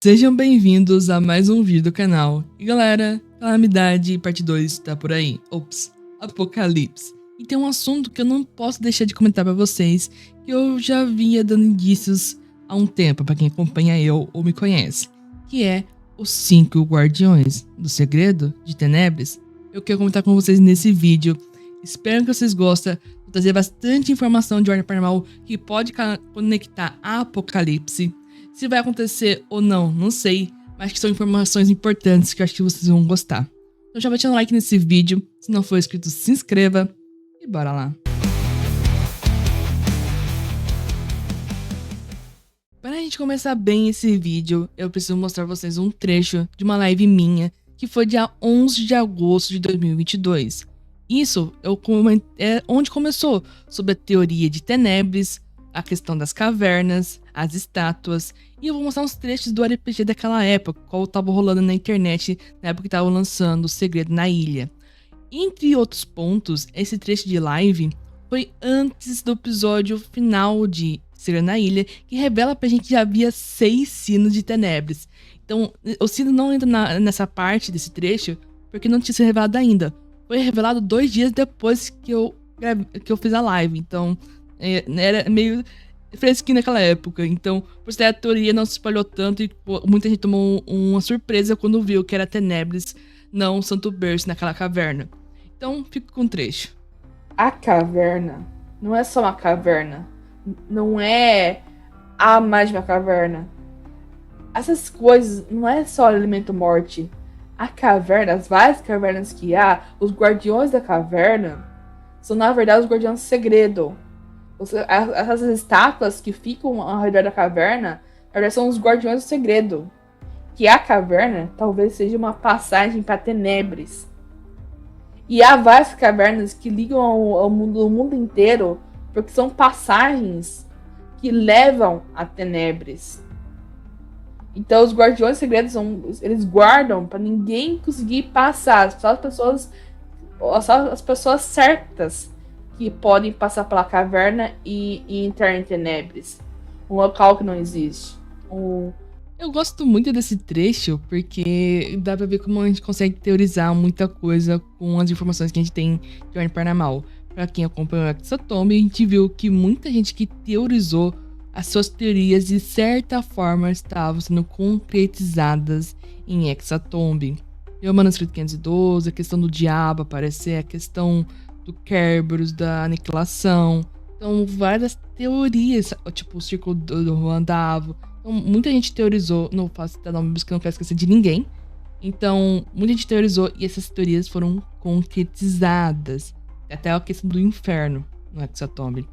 Sejam bem-vindos a mais um vídeo do canal. E galera, Calamidade parte 2 tá por aí. Ops, Apocalipse. E tem um assunto que eu não posso deixar de comentar pra vocês, que eu já vinha dando indícios há um tempo pra quem acompanha eu ou me conhece, que é os 5 Guardiões do Segredo de Tenebres. Eu quero comentar com vocês nesse vídeo. Espero que vocês gostem. Vou trazer bastante informação de ordem paranormal que pode conectar a Apocalipse. Se vai acontecer ou não, não sei, mas que são informações importantes que eu acho que vocês vão gostar. Então já vai deixando um like nesse vídeo, se não for inscrito, se inscreva e bora lá. Para a gente começar bem esse vídeo, eu preciso mostrar pra vocês um trecho de uma live minha, que foi dia 11 de agosto de 2022. Isso é onde começou, sobre a teoria de Tenebres, a questão das cavernas, as estátuas, e eu vou mostrar uns trechos do RPG daquela época, qual tava rolando na internet, na época que tava lançando O Segredo na Ilha. Entre outros pontos, esse trecho de live foi antes do episódio final de Segredo na Ilha, que revela pra gente que já havia 6 sinos de Tenebres. Então, o sino não entra nessa parte desse trecho, porque não tinha sido revelado ainda. Foi revelado 2 dias depois que eu fiz a live, então era meio fresquinho naquela época. Então, por ser a teoria não se espalhou tanto e muita gente tomou uma surpresa quando viu que era Tenebres, não Santo Berço naquela caverna. Então, fico com o trecho. A caverna não é só uma caverna. Não é a mais uma caverna. Essas coisas não é só elemento morte. A caverna, as várias cavernas que há, os guardiões da caverna, são na verdade os guardiões do segredo. Essas estátuas que ficam ao redor da caverna, na verdade são os guardiões do segredo. Que a caverna talvez seja uma passagem para Tenebres. E há várias cavernas que ligam ao mundo inteiro, porque são passagens que levam a Tenebres. Então os guardiões segredos eles guardam para ninguém conseguir passar, só as pessoas certas que podem passar pela caverna e entrar em Tenebres, um local que não existe. Eu gosto muito desse trecho porque dá pra ver como a gente consegue teorizar muita coisa com as informações que a gente tem de ordem paranormal. Pra quem acompanhou o Hexatomb, a gente viu que muita gente que teorizou as suas teorias de certa forma estavam sendo concretizadas em Hexatomb. E o manuscrito 512, a questão do diabo aparecer, a questão do Kerberos, da aniquilação. Então, várias teorias, tipo o círculo do Juan Davo. Então, muita gente teorizou, não faço citar nomes porque eu não quero esquecer de ninguém. Então, muita gente teorizou e essas teorias foram concretizadas. Até a questão do inferno no Hexatomb.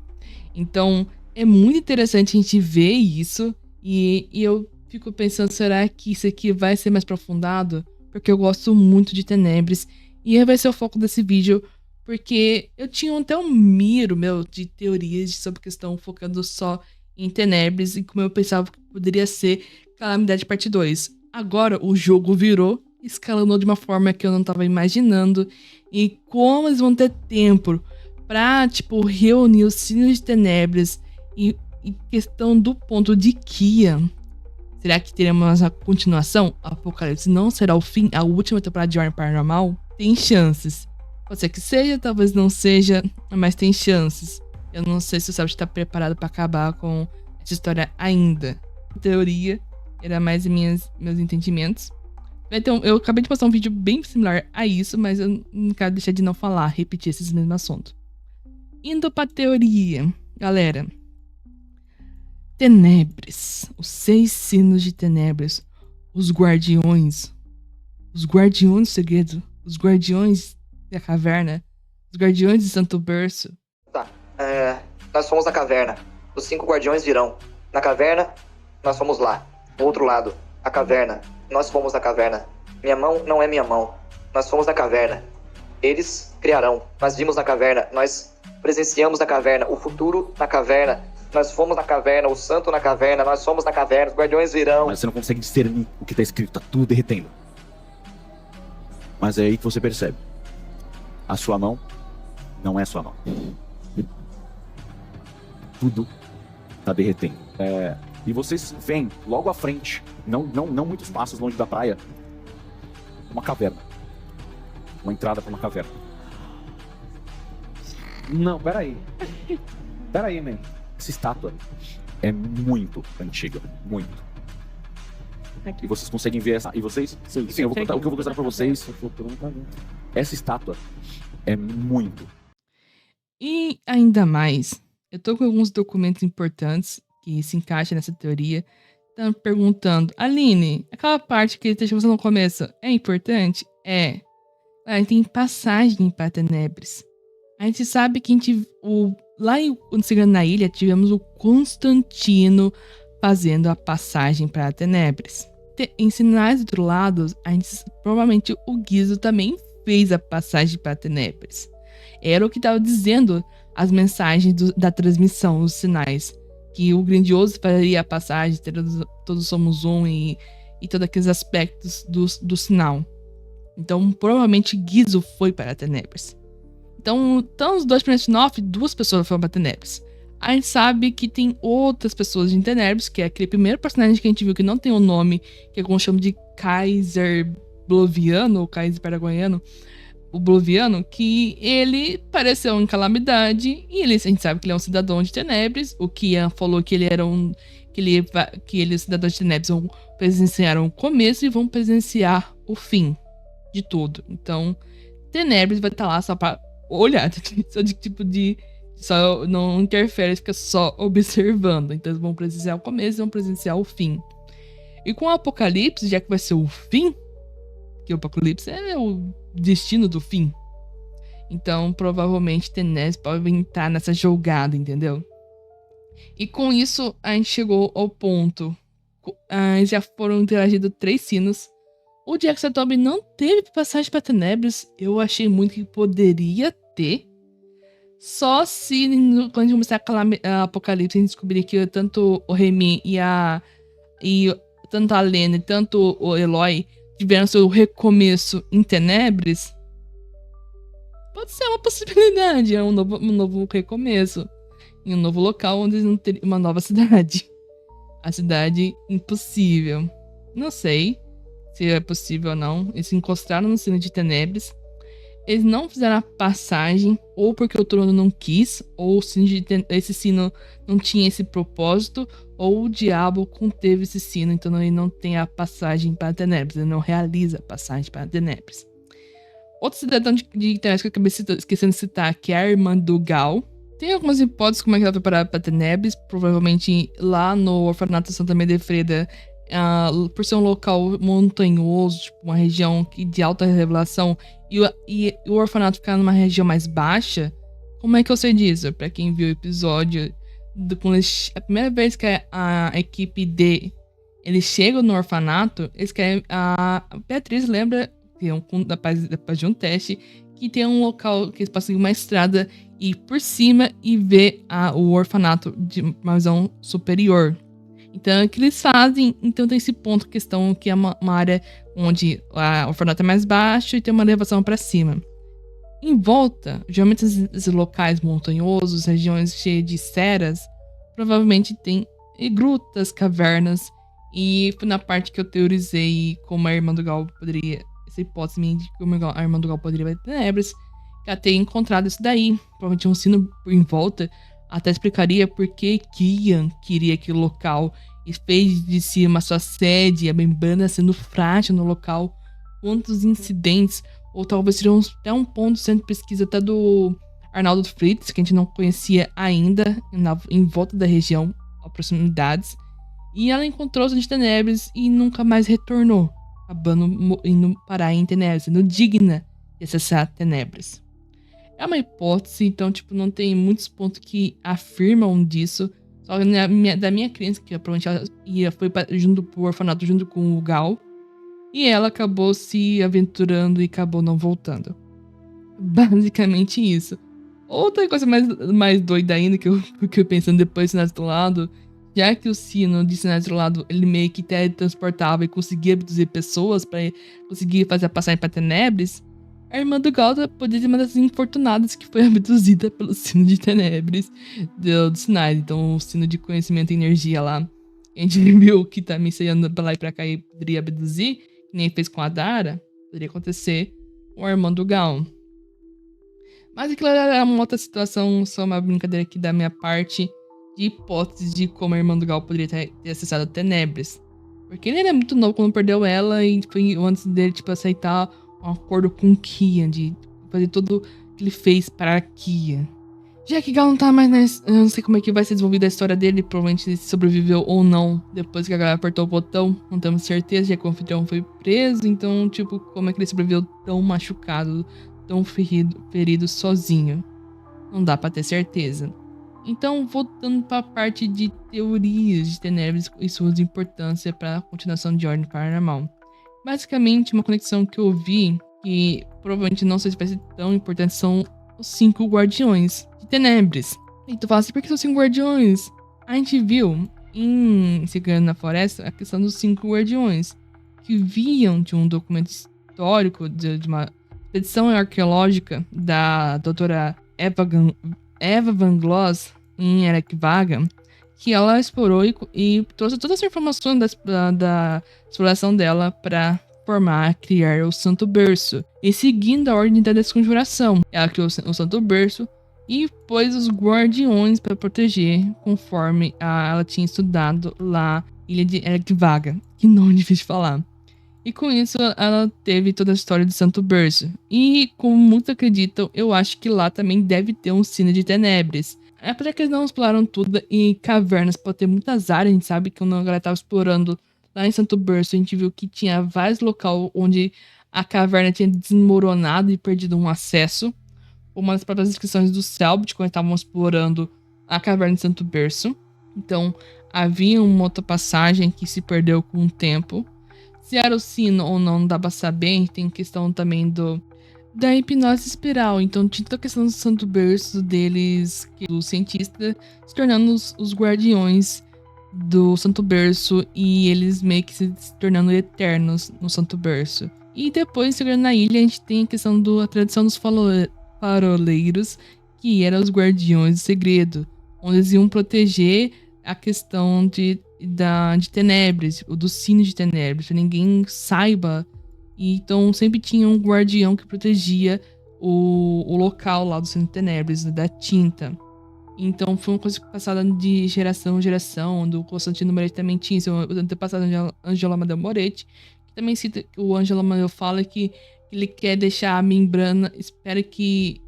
Então, é muito interessante a gente ver isso. E eu fico pensando, será que isso aqui vai ser mais aprofundado? Porque eu gosto muito de Tenebres. E vai ser o foco desse vídeo. Porque eu tinha até um miro meu de teorias sobre questão focando só em Tenebres. E como eu pensava que poderia ser Calamidade parte 2. Agora o jogo virou, escalonou de uma forma que eu não tava imaginando. E como eles vão ter tempo pra, tipo, reunir os sinos de Tenebres e questão do ponto de Kia. Será que teremos uma continuação? Apocalipse não será o fim, a última temporada de Ordem Paranormal? Tem chances. Pode ser que seja, talvez não seja, mas tem chances. Eu não sei se o Sabbath está preparado para acabar com essa história ainda. Em teoria, era mais meus entendimentos. Então, eu acabei de postar um vídeo bem similar a isso, mas eu não quero deixar de não falar, repetir esses mesmos assuntos. Indo pra teoria, galera. Tenebres, os 6 sinos de Tenebres, os guardiões do segredo, os guardiões da caverna, os guardiões de Santo Berço. Tá, nós fomos na caverna, os 5 guardiões virão. Na caverna, nós fomos lá. Do outro lado, a caverna, nós fomos na caverna. Minha mão não é minha mão, nós fomos na caverna. Eles criarão, nós vimos na caverna, nós presenciamos na caverna, o futuro na caverna. Nós fomos na caverna, o santo na caverna, nós fomos na caverna, os guardiões virão. Mas você não consegue discernir o que tá escrito, tá tudo derretendo. Mas é aí que você percebe. A sua mão não é sua mão. Tudo tá derretendo. E vocês veem, logo à frente, não muitos passos longe da praia, uma caverna. Uma entrada para uma caverna. Não, peraí. Peraí, man. Essa estátua é muito antiga. Muito. E vocês conseguem ver essa... E vocês... Sim, o que eu vou mostrar pra vocês... Essa estátua é muito... E ainda mais, eu tô com alguns documentos importantes que se encaixam nessa teoria. Estão perguntando, Aline, aquela parte que deixa você no começo é importante? É. A gente tem passagem para Tenebres. A gente sabe que lá na ilha tivemos o Constantino fazendo a passagem para Tenebres. Em Sinais do outro lado, provavelmente o Guizo também fez a passagem para Tenebres. Era o que estava dizendo as mensagens da transmissão, os sinais. Que o Grandioso faria a passagem, todos somos um e todos aqueles aspectos do sinal. Então, provavelmente Guizo foi para Tenebres. Então os dois primeiros spin-off, 2 pessoas foram para Tenebres. A gente sabe que tem outras pessoas em Tenebres, que é aquele primeiro personagem que a gente viu que não tem um nome, que alguns chamam de Kaiser Bloviano, ou Kaiser Paraguaiano, o Bloviano, que ele pareceu em calamidade, e a gente sabe que ele é um cidadão de Tenebres. O Kian falou que ele era os cidadãos de Tenebres vão presenciar o começo e vão presenciar o fim de tudo. Então, Tenebres vai estar lá só pra olhar, só não interfere, fica só observando. Então eles vão presenciar o começo e vão presenciar o fim. E com o Apocalipse, já que vai ser o fim, que o Apocalipse é o destino do fim, então provavelmente Tenebres pode entrar nessa jogada, entendeu? E com isso a gente chegou ao ponto. Já foram interagidos 3 sinos. O Jaxatobi não teve passagem para Tenebres. Eu achei muito que poderia ter. Só se quando a gente começar a Apocalipse, a gente descobrir que tanto o Remy e tanto a Lene, tanto o Eloy tiveram seu recomeço em Tenebres. Pode ser uma possibilidade. É um novo recomeço. Em um novo local onde eles não teriam uma nova cidade. A cidade impossível. Não sei se é possível ou não. Eles se encostaram no sino de Tenebres. Eles não fizeram a passagem, ou porque o trono não quis, ou esse sino não tinha esse propósito, ou o diabo conteve esse sino, então ele não tem a passagem para Tenebres, ele não realiza a passagem para Tenebres. Outro cidadão de Tenebres que eu acabei esquecendo de citar, que é a irmã do Gal. Tem algumas hipóteses como é que ela foi parar para Tenebres, provavelmente lá no orfanato Santa Medefreda. Por ser um local montanhoso, tipo uma região de alta revelação, e o orfanato ficar numa região mais baixa. Como é que eu sei disso? Pra quem viu o episódio, a primeira vez que a equipe D eles chegam no orfanato, eles querem, a Beatriz lembra depois de um teste que tem um local que eles passam uma estrada e ir por cima e ver o orfanato de uma visão superior. Então, o que eles fazem? Então, tem esse ponto, questão que é uma área onde o orfanato é mais baixo e tem uma elevação para cima. Em volta, geralmente esses locais montanhosos, regiões cheias de seras, provavelmente tem grutas, cavernas. E foi na parte que eu teorizei como a irmã do Gal poderia... Essa hipótese minha de como a irmã do Gal poderia ver Tenebres, que ela teria encontrado isso daí. Provavelmente um sino em volta. Até explicaria por que Kian queria aquele local e fez de si uma sua sede, a membrana sendo frágil no local. Quantos incidentes, ou talvez seriam até um ponto sendo pesquisa até do Arnaldo Fritz, que a gente não conhecia ainda, em volta da região, a proximidades. E ela encontrou os de Tenebres e nunca mais retornou, acabando indo parar em Tenebres, sendo digna de acessar Tenebres. É uma hipótese, então, não tem muitos pontos que afirmam disso. Só da minha crença, que provavelmente ela foi junto pro orfanato junto com o Gal. E ela acabou se aventurando e acabou não voltando. Basicamente isso. Outra coisa mais doida ainda, que eu fiquei pensando depois do Sinais do Lado, já que o sino de Sinais do Lado, ele meio que teletransportava e conseguia abduzir pessoas para conseguir fazer a passagem para Tenebres, a irmã do Gal poderia ser uma das infortunadas que foi abduzida pelo sino de Tenebres do Sinais. Então, o sino de conhecimento e energia lá. A gente viu que tá me ensaiando pra lá e pra cá e poderia abduzir, que nem fez com a Dara, poderia acontecer com a irmã do Gal. Mas aquilo era uma outra situação, só uma brincadeira aqui da minha parte, de hipóteses de como a irmã do Gal poderia ter acessado a Tenebres. Porque ele era muito novo quando perdeu ela e foi antes dele, tipo, aceitar um acordo com Kian, de fazer tudo que ele fez para a Kian. Já que Gal não tá mais eu não sei como é que vai ser desenvolvida a história dele, provavelmente ele sobreviveu ou não depois que a galera apertou o botão, não temos certeza, já que o anfitrião foi preso, então, tipo, como é que ele sobreviveu tão machucado, tão ferido sozinho? Não dá pra ter certeza. Então, voltando pra parte de teorias de Tenebres e suas importâncias para a continuação de Ordem Paranormal. Basicamente, uma conexão que eu vi, que provavelmente não sei se vai ser tão importante, são os 5 guardiões de Tenebres. E tu fala assim, por que são 5 guardiões? A gente viu em Segredo na Floresta a questão dos 5 guardiões, que vinham de um documento histórico, de uma expedição arqueológica da doutora Eva Van Gloss em Erekvaga, que ela explorou e trouxe todas as informações da exploração dela para criar o Santo Berço. E seguindo a ordem da desconjuração, ela criou o Santo Berço e pôs os guardiões para proteger, conforme ela tinha estudado lá Ilha de Erekvaga. Que nome difícil de falar. E com isso, ela teve toda a história do Santo Berço. E, como muitos acreditam, eu acho que lá também deve ter um sino de Tenebres. Apesar que eles não exploraram tudo, e cavernas pode ter muitas áreas, a gente sabe que quando a galera tava explorando lá em Santo Berço, a gente viu que tinha vários locais onde a caverna tinha desmoronado e perdido um acesso. Uma das próprias descrições do Selbit, quando estavam explorando a caverna de Santo Berço. Então, havia uma outra passagem que se perdeu com o tempo. Se era o sino ou não dá pra saber, tem questão também da hipnose espiral. Então tinha toda a questão do Santo Berço deles, do cientista, se tornando os guardiões do Santo Berço e eles meio que se tornando eternos no Santo Berço. E depois, chegando na ilha, a gente tem a questão da tradição dos faroleiros, que eram os guardiões do segredo, onde eles iam proteger a questão de Tenebres, do sino de Tenebres, pra ninguém saiba. E então sempre tinha um guardião que protegia o local lá do sino de Tenebres, da tinta. Então foi uma coisa passada de geração em geração. Do Constantino Moretti também tinha seu antepassado Angelo Amadeu Moretti, que também cita que o Angelo Amadeu fala que ele quer deixar a membrana, espera que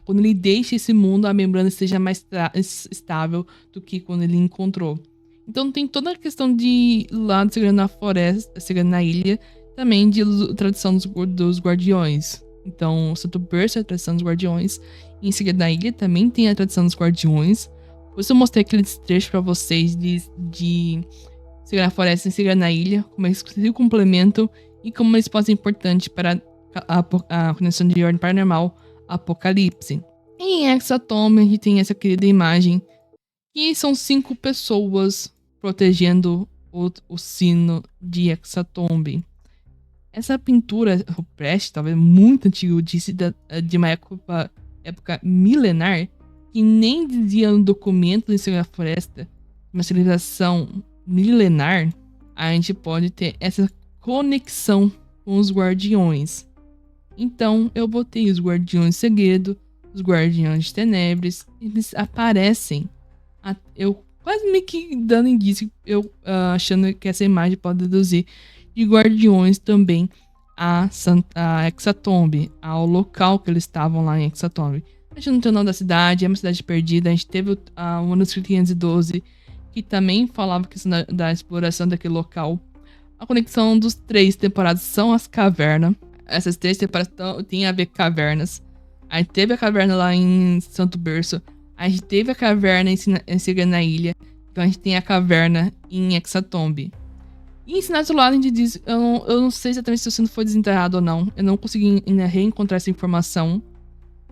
quando ele deixa esse mundo, a membrana seja mais estável do que quando ele encontrou. Então tem toda a questão de lá de Segredo na Floresta, Segredo na Ilha, também de tradição dos guardiões. Então, Santo Berço é a tradição dos guardiões. E em Segredo na Ilha também tem a tradição dos guardiões. Por isso eu mostrei aqueles trechos pra vocês de Segredo na Floresta e Segredo na Ilha, como eles se complementam e como eles podem ser importantes para a conexão de Ordem Paranormal Apocalipse. E em Hexatomb a gente tem essa querida imagem, que são 5 pessoas protegendo o sino de Hexatomb. Essa pintura rupestre, talvez muito antiga, disse de uma época milenar, que nem dizia no documento de Segredo da Floresta, uma civilização milenar, a gente pode ter essa conexão com os guardiões. Então, eu botei os guardiões de segredo, os guardiões de Tenebres, eles aparecem. Eu quase meio que dando indício, eu achando que essa imagem pode deduzir de guardiões também a Hexatomb, ao local que eles estavam lá em Hexatomb. A gente não tem o nome da cidade, é uma cidade perdida. A gente teve o manuscrito 512, que também falava da exploração daquele local. A conexão dos 3 temporadas são as cavernas. Essas 3 temporadas têm a ver com cavernas. A gente teve a caverna lá em Santo Berço. A gente teve a caverna em Segredo na Ilha. Então a gente tem a caverna em Hexatomb. E em Sinais do Lado a gente diz... Eu não sei exatamente se o sino foi desenterrado ou não. Eu não consegui ainda reencontrar essa informação.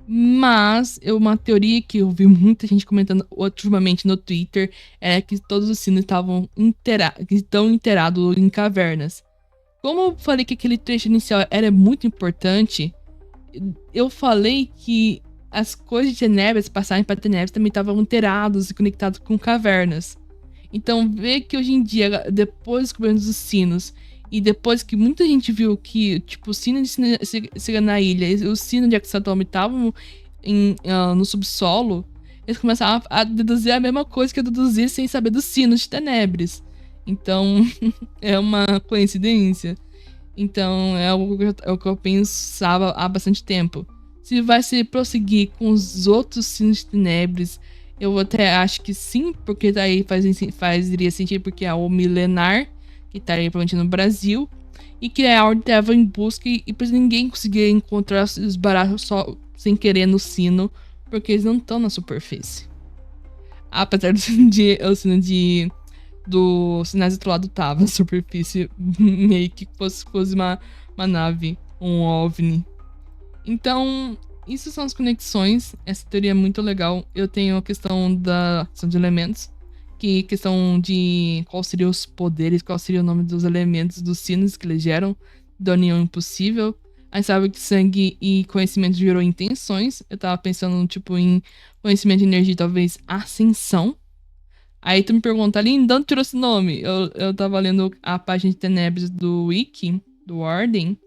Mas uma teoria que eu vi muita gente comentando ultimamente no Twitter é que todos os sinos estão inteirados em cavernas. Como eu falei que aquele trecho inicial era muito importante, eu falei que as coisas de Tenebres passarem para Tenebres também estavam inteirados e conectados com cavernas. Então, ver que hoje em dia, depois dos governos dos sinos, e depois que muita gente viu que, tipo, o sino de Cigannaília e o sino de Aksatom estavam no subsolo, eles começaram a deduzir a mesma coisa que eu deduzir sem saber dos sinos de Tenebres. Então, é uma coincidência. Então, é o que eu pensava há bastante tempo. Se vai se prosseguir com os outros sinos de Tenebres, eu até acho que sim, porque daí iria sentido, porque é o milenar, que estaria provavelmente no Brasil, e que a Ordem estava em busca e por isso ninguém conseguia encontrar os baralhos só sem querer no sino, porque eles não estão na superfície. Apesar do sino do Sinais do lado tava na superfície, meio que fosse uma nave, um OVNI. Então, isso são as conexões. Essa teoria é muito legal. Eu tenho a questão de elementos, que questão de qual seriam os poderes, qual seria o nome dos elementos dos sinos que eles geram, da união impossível. A gente sabe que sangue e conhecimento gerou intenções. Eu tava pensando, tipo, em conhecimento e energia, talvez ascensão. Aí tu me pergunta, Aline, de onde tirou esse nome? Eu tava lendo a página de Tenebres do Wiki, do Ordem,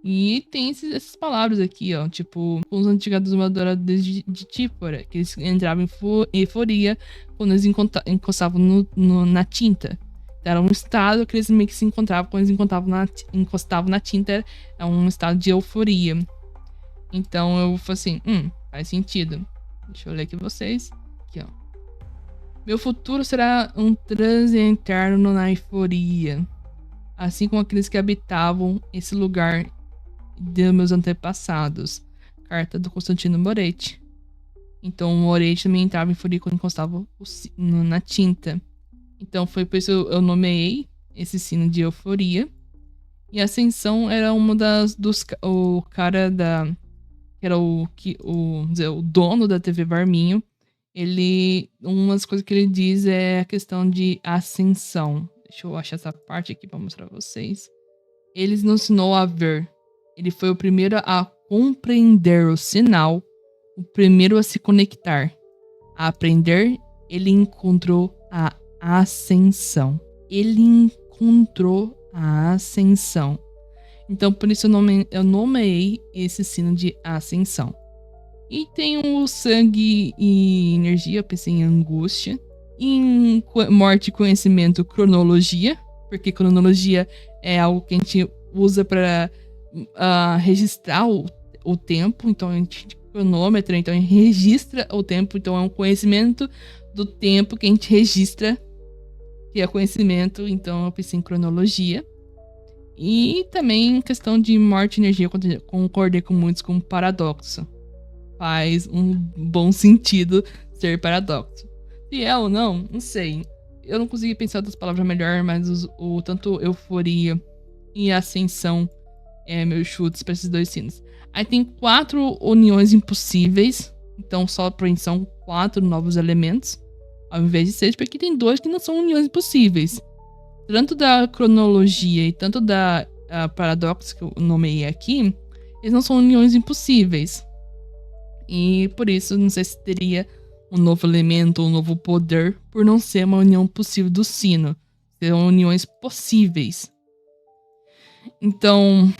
e tem essas palavras aqui, ó, tipo, com os antigos adoradores de Tífora, que eles entravam em euforia quando eles encostavam na tinta. Então, era um estado que eles meio que se encontravam quando eles encostavam na tinta, é um estado de euforia. Então eu falei assim, faz sentido. Deixa eu ler aqui vocês. Aqui, ó. Meu futuro será um transe eterno na euforia, assim como aqueles que habitavam esse lugar de meus antepassados. Carta do Constantino Moretti. Então o Moretti também entrava em euforia quando encostava na tinta. Então foi por isso eu nomeei esse sino de euforia. E a Ascensão era uma o cara que era o dono da TV Varminho. Uma das coisas que ele diz é a questão de ascensão. Deixa eu achar essa parte aqui pra mostrar pra vocês. Ele nos ensinou a ver. Ele foi o primeiro a compreender o sinal, o primeiro a se conectar. A aprender, ele encontrou a ascensão. Ele encontrou a ascensão. Então, por isso eu nomeei esse sino de ascensão. E tem o sangue e energia, eu pensei em angústia. Em morte, conhecimento, cronologia. Porque cronologia é algo que a gente usa para registrar o tempo. Então a gente cronômetra, então a gente registra o tempo. Então é um conhecimento do tempo que a gente registra, que é conhecimento. Então eu pensei em cronologia. E também questão de morte e energia, concordei com muitos com paradoxo. Faz um bom sentido ser paradoxo. Se é ou não sei. Eu não consegui pensar das palavras melhor, mas tanto euforia e ascensão é meus chutes para esses dois sinos. Aí tem 4 uniões impossíveis. Então só por aí são 4 novos elementos, ao invés de 6, porque tem 2 que não são uniões impossíveis. Tanto da cronologia e tanto da paradoxo que eu nomeei aqui, eles não são uniões impossíveis. E por isso, não sei se teria um novo elemento ou um novo poder, por não ser uma união possível do sino. Serão uniões possíveis. Então,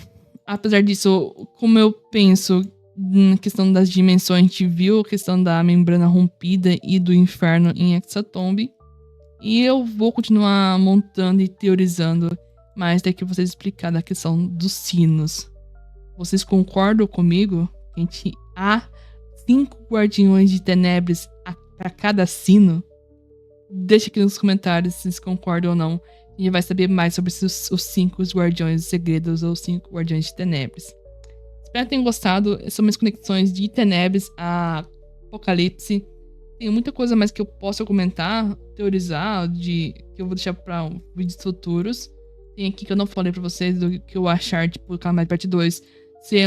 apesar disso, como eu penso na questão das dimensões, a gente viu a questão da membrana rompida e do inferno em Hexatombe. E eu vou continuar montando e teorizando mais daqui vocês explicar da questão dos sinos. Vocês concordam comigo? Há 5 guardiões de Tenebres para cada sino? Deixa aqui nos comentários se vocês concordam ou não. A gente vai saber mais sobre os 5 guardiões segredos ou 5 guardiões de Tenebres. Espero que tenham gostado. Essas são minhas conexões de Tenebres a Apocalipse. Tem muita coisa mais que eu posso comentar, teorizar, que eu vou deixar para vídeos futuros. Tem aqui que eu não falei para vocês do que eu achar, tipo, Calamite Parte 2.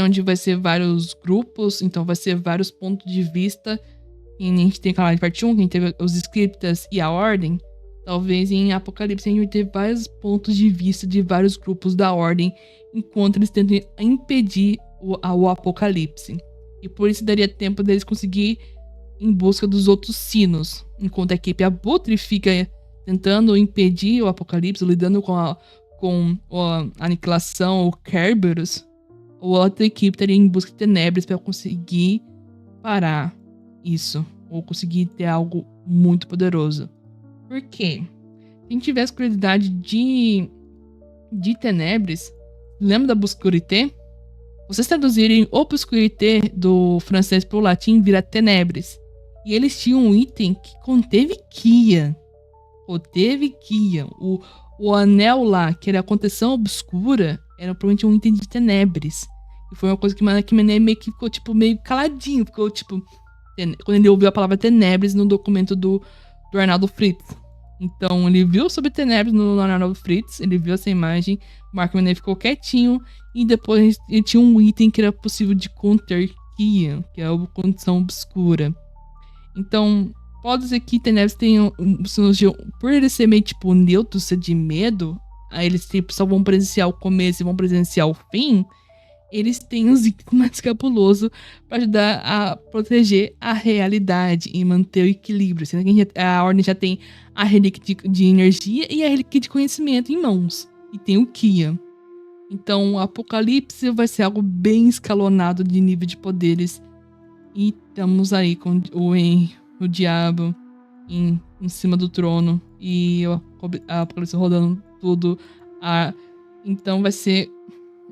Onde vai ser vários grupos, então vai ser vários pontos de vista. E a gente tem Calamite Parte 1, que a gente teve os Scriptas e a Ordem. Talvez em Apocalipse a gente vai ter vários pontos de vista de vários grupos da Ordem, enquanto eles tentam impedir o Apocalipse. E por isso daria tempo deles conseguir em busca dos outros sinos, enquanto a equipe Abutre fica tentando impedir o apocalipse, lidando com a aniquilação, o Kerberos, ou outra equipe estaria em busca de Tenebris para conseguir parar isso, ou conseguir ter algo muito poderoso. Por quê? Se a gente tivesse curiosidade de Tenebris, lembra da Obscurité? Vocês traduzirem Obscurité do francês para o latim, vira Tenebris. E eles tinham um item que conteve Kia. O anel lá, que era a contenção obscura, era provavelmente um item de Tenebris. E foi uma coisa que Mané meio que ficou, tipo, meio caladinho. Ficou, tipo, quando ele ouviu a palavra Tenebris no documento do Arnaldo Fritz. Então, ele viu sobre Tenebris no Arnaldo Fritz, ele viu essa imagem, o Mark Mané ficou quietinho, e depois ele tinha um item que era possível de conter Kia, que é a condição obscura. Então, pode ser que Tenebris tenha, por ele ser meio, tipo, neutro, ser de medo, aí eles tipo, só vão presenciar o começo e vão presenciar o fim, eles têm os itens mais cabulosos para ajudar a proteger a realidade e manter o equilíbrio. Sendo que a Ordem já tem a relíquia de energia e a relíquia de conhecimento em mãos. E tem o Kia. Então o Apocalipse vai ser algo bem escalonado de nível de poderes. E estamos aí com o Diabo em cima do trono. E a Apocalipse rodando tudo. Então vai ser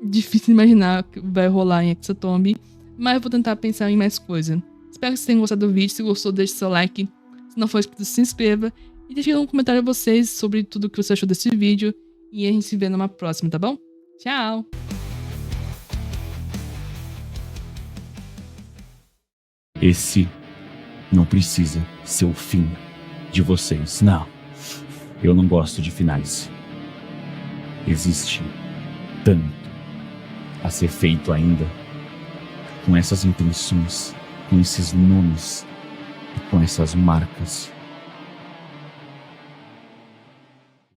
difícil imaginar o que vai rolar em Exatomb, mas eu vou tentar pensar em mais coisa. Espero que vocês tenham gostado do vídeo. Se gostou, deixe seu like. Se não for inscrito, se inscreva. E deixe um comentário a vocês sobre tudo o que você achou desse vídeo. E a gente se vê numa próxima, tá bom? Tchau! Esse não precisa ser o fim de vocês. Não. Eu não gosto de finais. Existe tanto a ser feito ainda, com essas intenções, com esses nomes e com essas marcas.